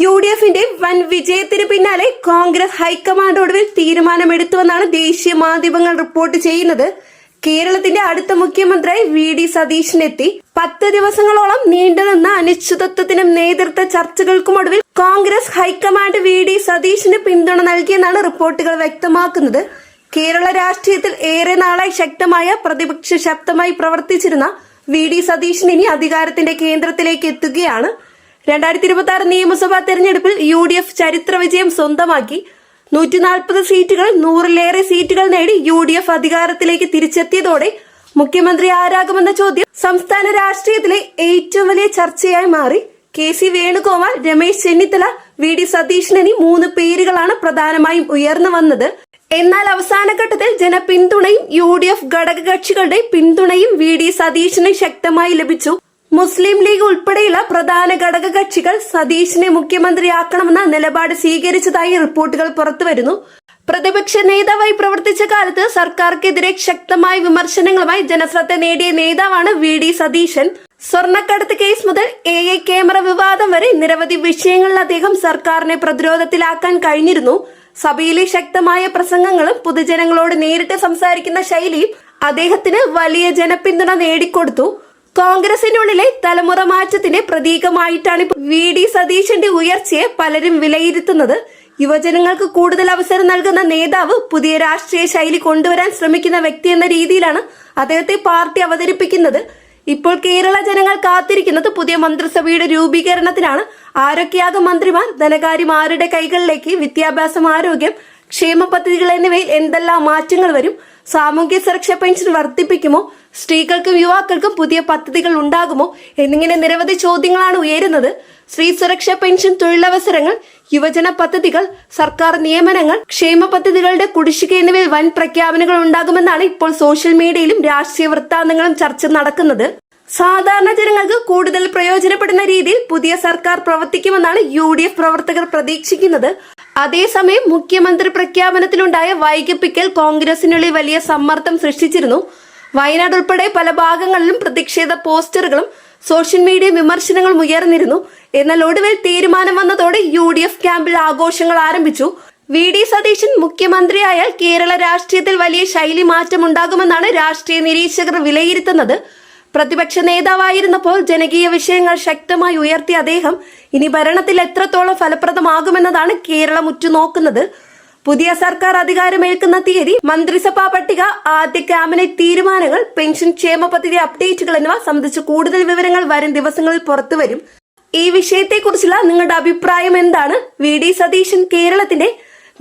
UDFന്റെ വൻ വിജയത്തിന് പിന്നാലെ കോൺഗ്രസ് ഹൈക്കമാൻഡ് ഒടുവിൽ തീരുമാനമെടുത്തുവെന്നാണ് ദേശീയ മാധ്യമങ്ങൾ റിപ്പോർട്ട് ചെയ്യുന്നത്. കേരളത്തിന്റെ അടുത്ത മുഖ്യമന്ത്രിയായി VD സതീശനെത്തി 10 ദിവസങ്ങളോളം നീണ്ടുനിന്ന അനിശ്ചിതത്വത്തിനും നേതൃത്വ ചർച്ചകൾക്കുമൊടുവിൽ കോൺഗ്രസ് ഹൈക്കമാൻഡ് VD സതീശന് പിന്തുണ നൽകിയെന്നാണ് റിപ്പോർട്ടുകൾ വ്യക്തമാക്കുന്നത്. കേരള രാഷ്ട്രീയത്തിൽ ഏറെ നാളായി ശക്തമായ പ്രതിപക്ഷ ശബ്ദമായി പ്രവർത്തിച്ചിരുന്ന VD സതീശൻ ഇനി അധികാരത്തിന്റെ കേന്ദ്രത്തിലേക്ക് എത്തുകയാണ്. 2026 നിയമസഭാ തെരഞ്ഞെടുപ്പിൽ UDF ചരിത്ര വിജയം സ്വന്തമാക്കി 140 സീറ്റുകൾ 100-ലേറെ സീറ്റുകൾ നേടി UDF അധികാരത്തിലേക്ക് തിരിച്ചെത്തിയതോടെ മുഖ്യമന്ത്രി ആരാകുമെന്ന ചോദ്യം സംസ്ഥാന രാഷ്ട്രീയത്തിലെ ഏറ്റവും വലിയ ചർച്ചയായി മാറി. KC വേണുഗോപാൽ, രമേശ് ചെന്നിത്തല, VD സതീശൻ എന്നീ 3 പേരുകളാണ് പ്രധാനമായും ഉയർന്നു വന്നത്. എന്നാൽ അവസാന ഘട്ടത്തിൽ ജനപിന്തുണയും UDF ഘടകകക്ഷികളുടെ പിന്തുണയും VD സതീശന് ശക്തമായി ലഭിച്ചു. മുസ്ലിം ലീഗ് ഉൾപ്പെടെയുള്ള പ്രധാന ഘടകകക്ഷികൾ സതീശനെ മുഖ്യമന്ത്രിയാക്കണമെന്ന നിലപാട് സ്വീകരിച്ചതായി റിപ്പോർട്ടുകൾ പുറത്തുവരുന്നു. പ്രതിപക്ഷ നേതാവായി പ്രവർത്തിച്ച കാലത്ത് സർക്കാർക്കെതിരെ ശക്തമായ വിമർശനങ്ങളുമായി ജനശ്രദ്ധ നേടിയ നേതാവാണ് VD സതീശൻ. സ്വർണ്ണക്കടത്ത് കേസ് മുതൽ AI ക്യാമറ വിവാദം വരെ നിരവധി വിഷയങ്ങളിൽ അദ്ദേഹം സർക്കാരിനെ പ്രതിരോധത്തിലാക്കാൻ കഴിഞ്ഞിരുന്നു. സഭയിലെ ശക്തമായ പ്രസംഗങ്ങളും പൊതുജനങ്ങളോട് നേരിട്ട് സംസാരിക്കുന്ന ശൈലിയും അദ്ദേഹത്തിന് വലിയ ജനപിന്തുണ നേടിക്കൊടുത്തു. കോൺഗ്രസിനുള്ളിലെ തലമുറ മാറ്റത്തിന്റെ പ്രതീകമായിട്ടാണ് VD സതീശന്റെ ഉയർച്ചയെ പലരും വിലയിരുത്തുന്നത്. യുവജനങ്ങൾക്ക് കൂടുതൽ അവസരം നൽകുന്ന നേതാവ്, പുതിയ രാഷ്ട്രീയ ശൈലി കൊണ്ടുവരാൻ ശ്രമിക്കുന്ന വ്യക്തി എന്ന രീതിയിലാണ് അദ്ദേഹത്തെ പാർട്ടി അവതരിപ്പിക്കുന്നത്. ഇപ്പോൾ കേരള ജനങ്ങൾ കാത്തിരിക്കുന്നത് പുതിയ മന്ത്രിസഭയുടെ രൂപീകരണത്തിനാണ്. ആരൊക്കെയാകും മന്ത്രിമാർ, ധനകാര്യം ആരുടെ കൈകളിലേക്ക്, വിദ്യാഭ്യാസം, ആരോഗ്യം, ക്ഷേമ പദ്ധതികൾ എന്നിവയിൽ എന്തെല്ലാം മാറ്റങ്ങൾ വരും, സാമൂഹ്യ സുരക്ഷാ പെൻഷൻ വർദ്ധിപ്പിക്കുമോ, സ്ത്രീകൾക്കും യുവാക്കൾക്കും പുതിയ പദ്ധതികൾ ഉണ്ടാകുമോ എന്നിങ്ങനെ നിരവധി ചോദ്യങ്ങളാണ് ഉയരുന്നത്. സ്ത്രീ സുരക്ഷാ പെൻഷൻ, തൊഴിലവസരങ്ങൾ, യുവജന പദ്ധതികൾ, സർക്കാർ നിയമനങ്ങൾ, ക്ഷേമ പദ്ധതികളുടെ കുടിശ്ശിക എന്നിവയിൽ വൻ പ്രഖ്യാപനങ്ങൾ ഉണ്ടാകുമെന്നാണ് ഇപ്പോൾ സോഷ്യൽ മീഡിയയിലും രാഷ്ട്രീയ വൃത്താന്തങ്ങളും ചർച്ച നടക്കുന്നത്. സാധാരണ ജനങ്ങൾക്ക് കൂടുതൽ പ്രയോജനപ്പെടുന്ന രീതിയിൽ പുതിയ സർക്കാർ പ്രവർത്തിക്കുമെന്നാണ് UDF പ്രവർത്തകർ പ്രതീക്ഷിക്കുന്നത്. അതേസമയം മുഖ്യമന്ത്രി പ്രഖ്യാപനത്തിലുണ്ടായ വൈകിപ്പിക്കൽ കോൺഗ്രസിനുള്ളിൽ വലിയ സമ്മർദ്ദം സൃഷ്ടിച്ചിരുന്നു. വയനാട് ഉൾപ്പെടെ പല ഭാഗങ്ങളിലും പ്രതിഷേധ പോസ്റ്ററുകളും സോഷ്യൽ മീഡിയ വിമർശനങ്ങളും ഉയർന്നിരുന്നു. എന്നാൽ ഒടുവിൽ തീരുമാനം വന്നതോടെ UDF ക്യാമ്പിൽ ആഘോഷങ്ങൾ ആരംഭിച്ചു. VD സതീശൻ മുഖ്യമന്ത്രിയായാൽ കേരള രാഷ്ട്രീയത്തിൽ വലിയ ശൈലി മാറ്റം ഉണ്ടാകുമെന്നാണ് രാഷ്ട്രീയ നിരീക്ഷകർ വിലയിരുത്തുന്നത്. പ്രതിപക്ഷ നേതാവായിരുന്നപ്പോൾ ജനകീയ വിഷയങ്ങൾ ശക്തമായി ഉയർത്തിയ അദ്ദേഹം ഇനി ഭരണത്തിൽ എത്രത്തോളം ഫലപ്രദമാകുമെന്നതാണ് കേരളം ഉറ്റുനോക്കുന്നത്. പുതിയ സർക്കാർ അധികാരമേൽക്കുന്ന തീയതി, മന്ത്രിസഭാ പട്ടിക, ആദ്യ ക്യാബിനറ്റ് തീരുമാനങ്ങൾ, പെൻഷൻ, ക്ഷേമ പദ്ധതി അപ്ഡേറ്റുകൾ എന്നിവ സംബന്ധിച്ച് കൂടുതൽ വിവരങ്ങൾ വരും ദിവസങ്ങളിൽ പുറത്തുവരും. ഈ വിഷയത്തെക്കുറിച്ചുള്ള നിങ്ങളുടെ അഭിപ്രായം എന്താണ്? VD സതീശൻ കേരളത്തിന്റെ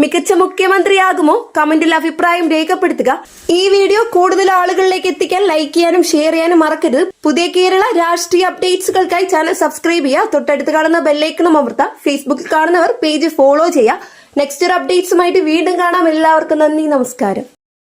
മികച്ച മുഖ്യമന്ത്രിയാകുമോ? കമന്റിൽ അഭിപ്രായം രേഖപ്പെടുത്തുക. ഈ വീഡിയോ കൂടുതൽ ആളുകളിലേക്ക് എത്തിക്കാൻ ലൈക്ക് ചെയ്യാനും ഷെയർ ചെയ്യാനും മറക്കരുത്. പുതിയ കേരള രാഷ്ട്രീയ അപ്ഡേറ്റ്സുകൾക്കായി ചാനൽ സബ്സ്ക്രൈബ് ചെയ്യുക. തൊട്ടടുത്ത് കാണുന്ന ബെല്ലൈക്കണും അമർത്തുക. ഫേസ്ബുക്കിൽ കാണുന്നവർ പേജ് ഫോളോ ചെയ്യുക. നെക്സ്റ്റ് ഒരു അപ്ഡേറ്റ്സുമായിട്ട് വീണ്ടും കാണാം. എല്ലാവർക്കും നന്ദി, നമസ്കാരം.